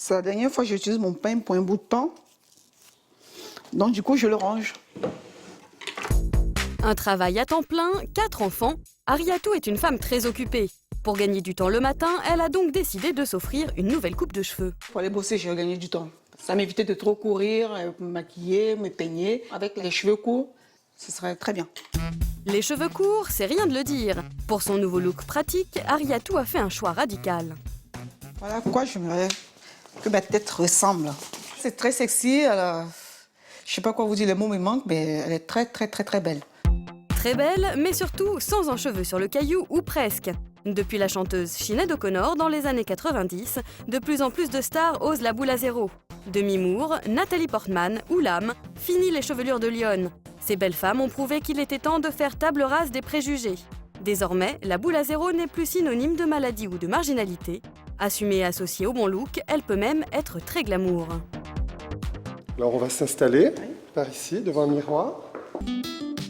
C'est la dernière fois que j'utilise mon pain pour un bout de temps. Donc du coup, je le range. Un travail à temps plein, 4 enfants. Ariatou est une femme très occupée. Pour gagner du temps le matin, elle a donc décidé de s'offrir une nouvelle coupe de cheveux. Pour aller bosser, j'ai gagné du temps. Ça m'évitait de trop courir, me maquiller, me peigner. Avec les cheveux courts, ce serait très bien. Les cheveux courts, c'est rien de le dire. Pour son nouveau look pratique, Ariatou a fait un choix radical. Voilà à quoi j'aimerais que ma tête ressemble. C'est très sexy. Je ne sais pas quoi vous dire, les mots me manquent, mais elle est très, très, très, très belle. Très belle, mais surtout sans un cheveu sur le caillou ou presque. Depuis la chanteuse Sinéad O'Connor dans les années 90, de plus en plus de stars osent la boule à zéro. Demi Moore, Nathalie Portman ou Lam, fini les chevelures de lionne. Ces belles femmes ont prouvé qu'il était temps de faire table rase des préjugés. Désormais, la boule à zéro n'est plus synonyme de maladie ou de marginalité. Assumée et associée au bon look, elle peut même être très glamour. Alors on va s'installer par ici, devant un miroir.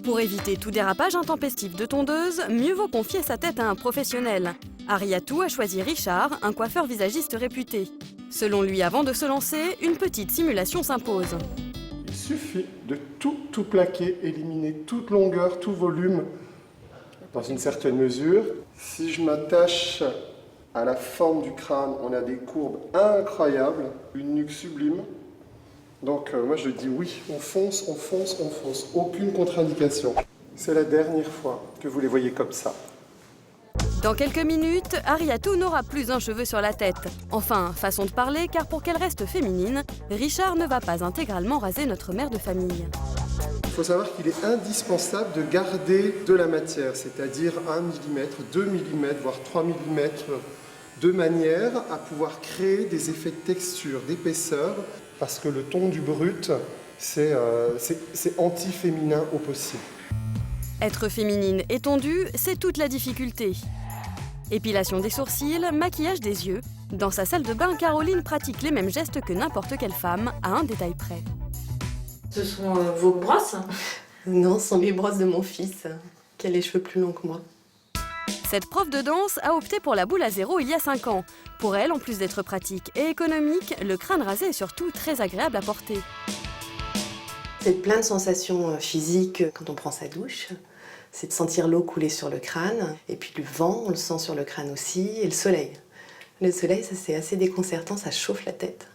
Pour éviter tout dérapage intempestif de tondeuse, mieux vaut confier sa tête à un professionnel. Ariatou a choisi Richard, un coiffeur visagiste réputé. Selon lui, avant de se lancer, une petite simulation s'impose. Il suffit de tout plaquer, éliminer toute longueur, tout volume, dans une certaine mesure. Si je m'attache à la forme du crâne, on a des courbes incroyables, une nuque sublime. Donc moi je dis oui, on fonce, on fonce, on fonce. Aucune contre-indication. C'est la dernière fois que vous les voyez comme ça. Dans quelques minutes, Ariatou n'aura plus un cheveu sur la tête. Enfin, façon de parler, car pour qu'elle reste féminine, Richard ne va pas intégralement raser notre mère de famille. Il faut savoir qu'il est indispensable de garder de la matière, c'est-à-dire 1 mm, 2 mm, voire 3 mm, de manière à pouvoir créer des effets de texture, d'épaisseur, parce que le ton du brut, c'est anti-féminin au possible. Être féminine et tondue, c'est toute la difficulté. Épilation des sourcils, maquillage des yeux. Dans sa salle de bain, Caroline pratique les mêmes gestes que n'importe quelle femme, à un détail près. Ce sont vos brosses? Non, ce sont les brosses de mon fils, qui a les cheveux plus longs que moi. Cette prof de danse a opté pour la boule à zéro il y a 5 ans. Pour elle, en plus d'être pratique et économique, le crâne rasé est surtout très agréable à porter. C'est plein de sensations physiques quand on prend sa douche. C'est de sentir l'eau couler sur le crâne, et puis le vent, on le sent sur le crâne aussi, et le soleil. Le soleil, ça c'est assez déconcertant, ça chauffe la tête.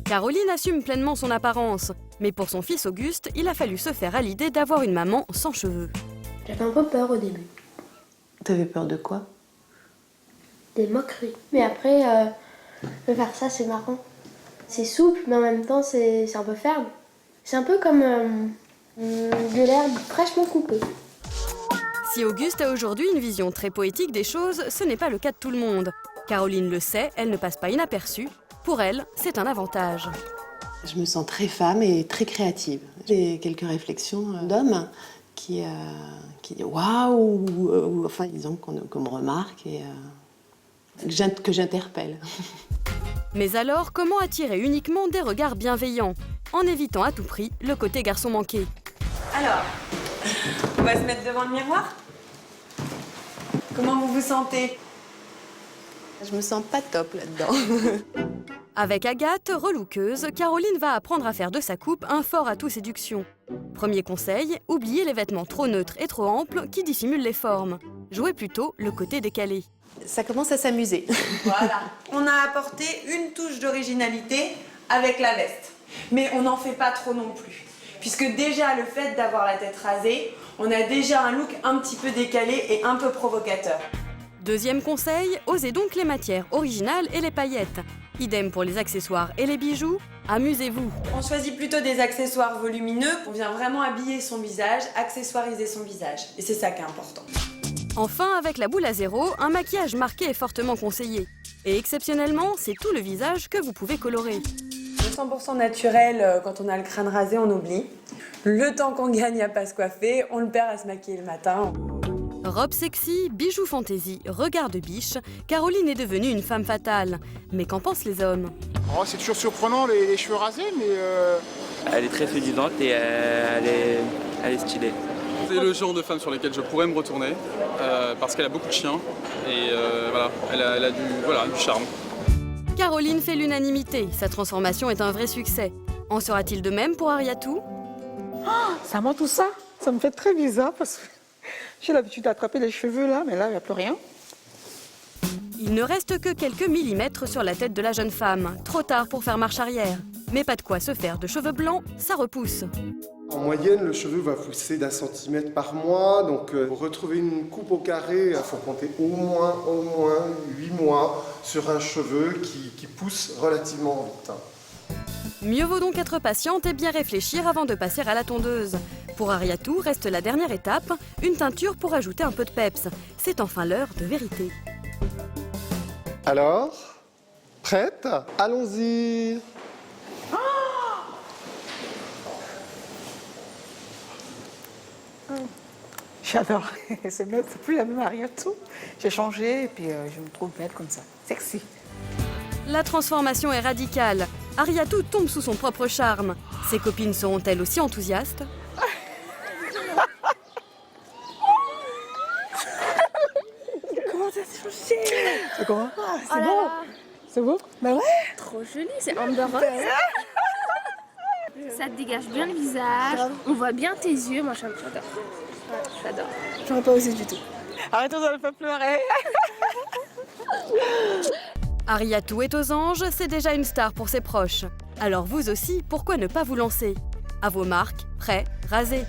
Caroline assume pleinement son apparence, mais pour son fils Auguste, il a fallu se faire à l'idée d'avoir une maman sans cheveux. J'avais un peu peur au début, T'avais peur de quoi? des moqueries. Mais après, de faire ça, c'est marrant. C'est souple, mais en même temps, c'est un peu ferme. C'est un peu comme de l'herbe fraîchement coupée. Si Auguste a aujourd'hui une vision très poétique des choses, ce n'est pas le cas de tout le monde. Caroline le sait, elle ne passe pas inaperçue. Pour elle, c'est un avantage. Je me sens très femme et très créative. J'ai quelques réflexions d'hommes qui disent waouh, ou enfin disons qu'on me remarque et que j'interpelle. Mais alors, comment attirer uniquement des regards bienveillants, en évitant à tout prix le côté garçon manqué? Alors, on va se mettre devant le miroir. Comment vous vous sentez? Je me sens pas top là-dedans. Avec Agathe, relookeuse, Caroline va apprendre à faire de sa coupe un fort atout séduction. Premier conseil, oubliez les vêtements trop neutres et trop amples qui dissimulent les formes. Jouez plutôt le côté décalé. Ça commence à s'amuser. Voilà. On a apporté une touche d'originalité avec la veste. Mais on n'en fait pas trop non plus. Puisque déjà, le fait d'avoir la tête rasée, on a déjà un look un petit peu décalé et un peu provocateur. Deuxième conseil, osez donc les matières originales et les paillettes. Idem pour les accessoires et les bijoux, amusez-vous. On choisit plutôt des accessoires volumineux. On vient vraiment habiller son visage, accessoiriser son visage. Et c'est ça qui est important. Enfin, avec la boule à zéro, un maquillage marqué est fortement conseillé. Et exceptionnellement, c'est tout le visage que vous pouvez colorer. Le 100% naturel, quand on a le crâne rasé, on oublie. Le temps qu'on gagne à pas se coiffer, on le perd à se maquiller le matin. Robe sexy, bijoux fantaisie, regard de biche, Caroline est devenue une femme fatale. Mais qu'en pensent les hommes? Oh, c'est toujours surprenant les cheveux rasés, mais... Elle est très séduisante et elle est stylée. C'est le genre de femme sur lesquelles je pourrais me retourner parce qu'elle a beaucoup de chiens et voilà, elle a du charme. Caroline fait l'unanimité, sa transformation est un vrai succès. En sera-t-il de même pour Ariatou? C'est à moi tout ça. Ça me fait très bizarre parce que j'ai l'habitude d'attraper les cheveux là, mais là, il n'y a plus rien. Il ne reste que quelques millimètres sur la tête de la jeune femme. Trop tard pour faire marche arrière. Mais pas de quoi se faire de cheveux blancs, ça repousse. En moyenne, le cheveu va pousser d'1 centimètre par mois. Donc, pour retrouver une coupe au carré, il faut compter au moins 8 mois sur un cheveu qui pousse relativement vite. Mieux vaut donc être patiente et bien réfléchir avant de passer à la tondeuse. Pour Ariatou, reste la dernière étape, une teinture pour ajouter un peu de peps. C'est enfin l'heure de vérité. Alors, prête? Allons-y. J'adore. C'est plus la même Ariatou. J'ai changé et puis je me trouve belle comme ça. Sexy. La transformation est radicale. Ariatou tombe sous son propre charme. Ses copines seront-elles aussi enthousiastes? Comment ça s'est changé? C'est comment? C'est là beau. là. C'est beau? Bah ouais. Trop joli, c'est Amber Rose. Ça te dégage bien le visage, on voit bien tes yeux, moi j'adore. J'adore. J'aurais pas osé du tout. Arrêtez, ça me fait pleurer. Ariatou est aux anges, c'est déjà une star pour ses proches. Alors vous aussi, pourquoi ne pas vous lancer? À vos marques, prêts, rasés.